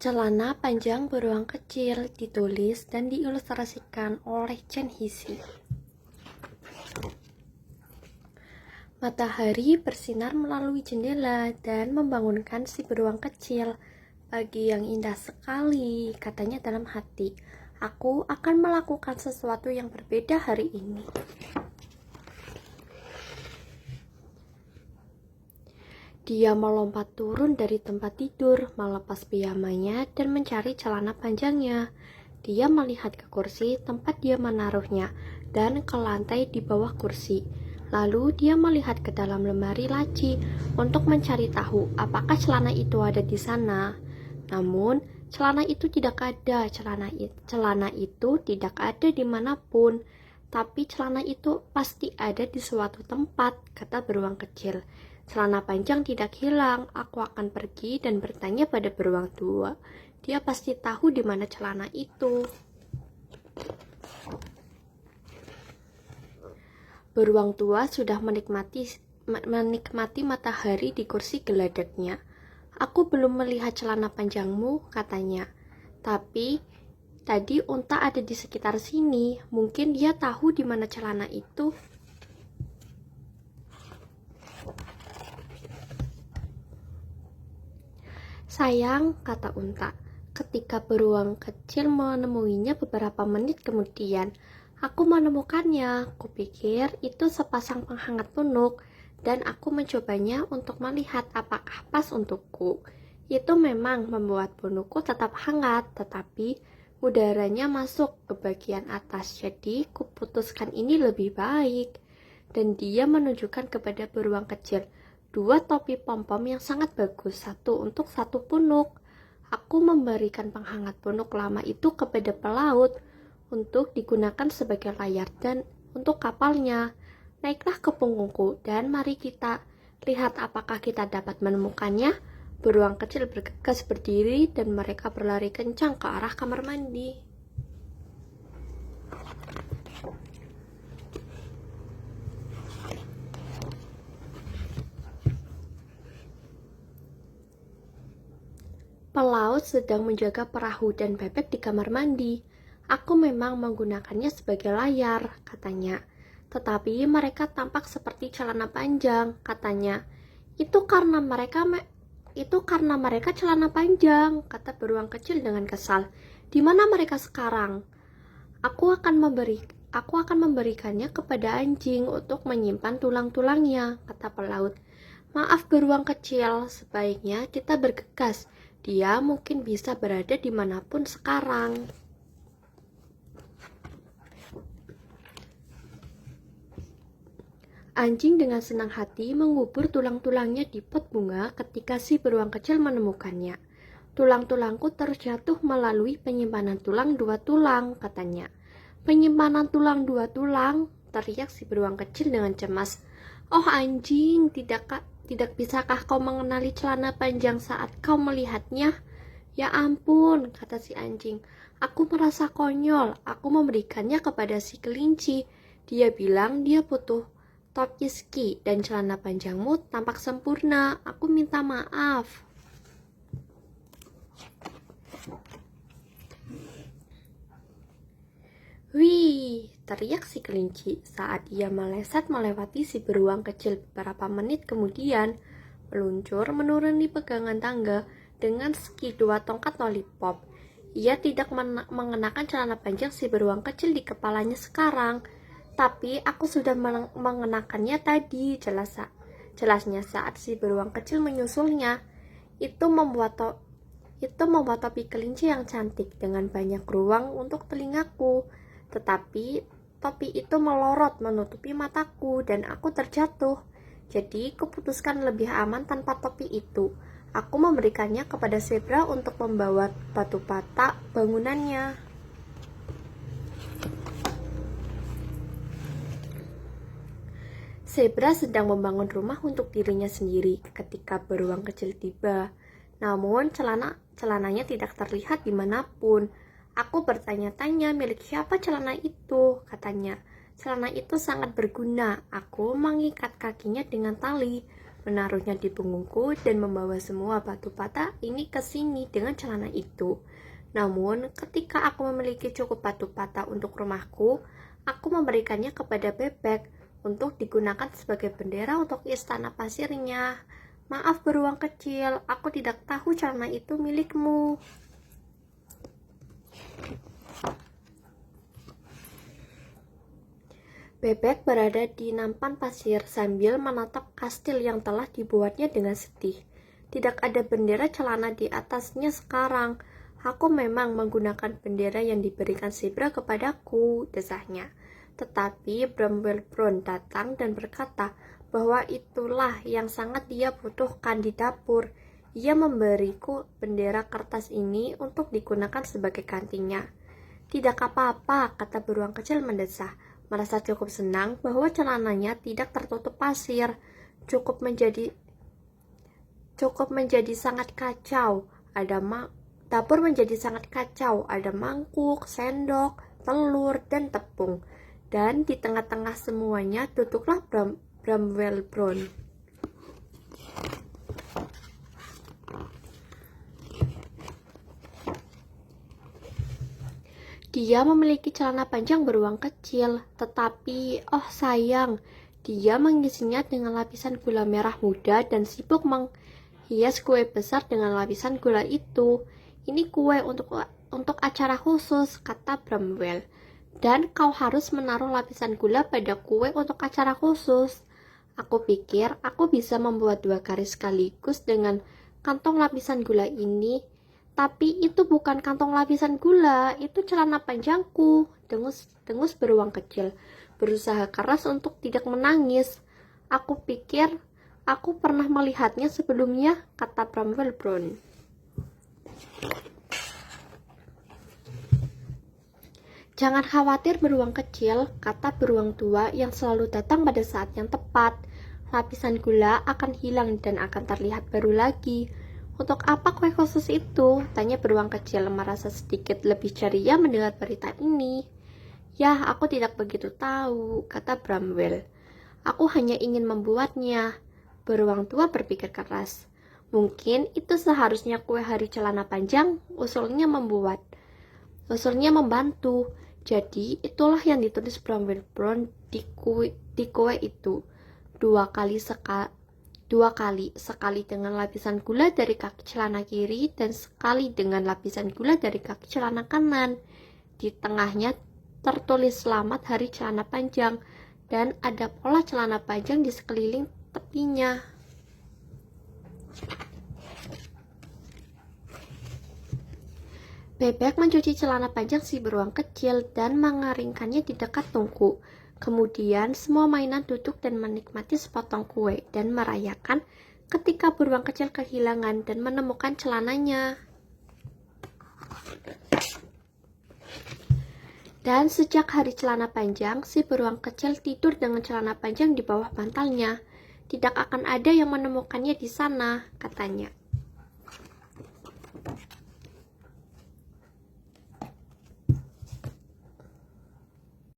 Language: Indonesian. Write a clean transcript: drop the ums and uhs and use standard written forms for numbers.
Celana panjang beruang kecil ditulis dan diilustrasikan oleh Chen Hixi. Matahari bersinar melalui jendela dan membangunkan si beruang kecil. Pagi yang indah sekali, katanya dalam hati. Aku akan melakukan sesuatu yang berbeda hari ini. Dia melompat turun dari tempat tidur, melepas piyamanya, dan mencari celana panjangnya. Dia melihat ke kursi tempat dia menaruhnya, dan ke lantai di bawah kursi. Lalu dia melihat ke dalam lemari laci untuk mencari tahu apakah celana itu ada di sana. Namun, celana itu tidak ada. Celana itu tidak ada dimanapun. Tapi celana itu pasti ada di suatu tempat, kata beruang kecil. Celana panjang tidak hilang. Aku akan pergi dan bertanya pada beruang tua. Dia pasti tahu di mana celana itu. Beruang tua sudah menikmati matahari di kursi geladaknya. Aku belum melihat celana panjangmu, katanya. Tapi tadi unta ada di sekitar sini. Mungkin dia tahu di mana celana itu. Sayang, kata unta, ketika beruang kecil menemuinya beberapa menit kemudian. Aku menemukannya. Kupikir itu sepasang penghangat punuk, dan aku mencobanya untuk melihat apakah pas untukku. Itu memang membuat punukku tetap hangat, tetapi udaranya masuk ke bagian atas, jadi kuputuskan ini lebih baik. Dan dia menunjukkan kepada beruang kecil 2 topi pom-pom yang sangat bagus, satu untuk satu punuk. Aku memberikan penghangat punuk lama itu kepada pelaut untuk digunakan sebagai layar dan untuk kapalnya. Naiklah ke punggungku dan mari kita lihat apakah kita dapat menemukannya. Beruang kecil bergegas berdiri dan mereka berlari kencang ke arah kamar mandi. Pelaut sedang menjaga perahu dan bebek di kamar mandi. Aku memang menggunakannya sebagai layar, katanya. Tetapi mereka tampak seperti celana panjang, katanya. Itu karena mereka celana panjang, kata beruang kecil dengan kesal. Di mana mereka sekarang? Aku akan memberikannya kepada anjing untuk menyimpan tulang-tulangnya, kata pelaut. Maaf beruang kecil, sebaiknya kita bergegas. Dia mungkin bisa berada dimanapun sekarang. Anjing dengan senang hati mengubur tulang-tulangnya di pot bunga ketika si beruang kecil menemukannya. Tulang-tulangku terjatuh melalui penyimpanan tulang 2 tulang, katanya. Penyimpanan tulang 2 tulang, teriak si beruang kecil dengan cemas. Oh anjing, tidak bisakah kau mengenali celana panjang saat kau melihatnya? Ya ampun, kata si anjing. Aku merasa konyol. Aku memberikannya kepada si kelinci. Dia bilang dia butuh topi ski dan celana panjangmu tampak sempurna. Aku minta maaf. Wih, teriak si kelinci saat ia melesat melewati si beruang kecil. Beberapa menit kemudian, meluncur menuruni pegangan tangga dengan ski 2 tongkat lollipop. Ia tidak mengenakan celana panjang si beruang kecil di kepalanya sekarang, tapi aku sudah mengenakannya tadi, jelasnya saat si beruang kecil menyusulnya. Itu membuat topi kelinci yang cantik dengan banyak ruang untuk telingaku. Tetapi topi itu melorot menutupi mataku dan aku terjatuh. Jadi kuputuskan lebih aman tanpa topi itu. Aku memberikannya kepada zebra untuk membawa batu bata bangunannya. Zebra sedang membangun rumah untuk dirinya sendiri ketika beruang kecil tiba. Namun celananya tidak terlihat dimanapun. Aku bertanya-tanya milik siapa celana itu, katanya. Celana itu sangat berguna. Aku mengikat kakinya dengan tali. menaruhnya di punggungku, dan membawa semua batu bata ini ke sini dengan celana itu. Namun, ketika aku memiliki cukup batu bata untuk rumahku, aku memberikannya kepada bebek untuk digunakan sebagai bendera untuk istana pasirnya. Maaf beruang kecil, aku tidak tahu celana itu milikmu. Bebek berada di nampan pasir sambil menatap kastil yang telah dibuatnya dengan sedih. Tidak ada bendera celana di atasnya sekarang. Aku memang menggunakan bendera yang diberikan zebra kepadaku, desahnya. Tetapi Bramwell Brown datang dan berkata bahwa itulah yang sangat dia butuhkan di dapur. Ia memberiku bendera kertas ini untuk digunakan sebagai gantinya. Tidak apa-apa, kata beruang kecil mendesah, merasa cukup senang bahwa celananya tidak tertutup pasir. Cukup menjadi sangat kacau. Dapur menjadi sangat kacau. Ada mangkuk, sendok, telur, dan tepung. Dan di tengah-tengah semuanya duduklah Bramwell Brown. Dia memiliki celana panjang beruang kecil, tetapi, oh sayang, dia mengisinya dengan lapisan gula merah muda dan sibuk menghias kue besar dengan lapisan gula itu. Ini kue untuk acara khusus, kata Bramwell. Dan kau harus menaruh lapisan gula pada kue untuk acara khusus. Aku pikir aku bisa membuat 2 garis sekaligus dengan kantong lapisan gula ini. Tapi itu bukan kantong lapisan gula, itu celana panjangku, dengus beruang kecil, berusaha keras untuk tidak menangis. Aku pikir aku pernah melihatnya sebelumnya, kata Bramwell Brown. Jangan khawatir beruang kecil, kata beruang tua yang selalu datang pada saat yang tepat. Lapisan gula akan hilang dan akan terlihat baru lagi. Untuk apa kue khusus itu? Tanya beruang kecil, merasa sedikit lebih ceria mendengar berita ini. Yah, aku tidak begitu tahu, kata Bramwell. Aku hanya ingin membuatnya. Beruang tua berpikir keras. Mungkin itu seharusnya kue hari celana panjang, usulnya membantu. Jadi, itulah yang ditulis Bramwell Brown di kue itu. Dua kali, sekali dengan lapisan gula dari kaki celana kiri dan sekali dengan lapisan gula dari kaki celana kanan. Di tengahnya tertulis selamat hari celana panjang dan ada pola celana panjang di sekeliling tepinya. Bebek mencuci celana panjang si beruang kecil dan mengeringkannya di dekat tungku. Kemudian semua mainan duduk dan menikmati sepotong kue dan merayakan ketika beruang kecil kehilangan dan menemukan celananya. Dan sejak hari celana panjang, si beruang kecil tidur dengan celana panjang di bawah bantalnya. Tidak akan ada yang menemukannya di sana, katanya.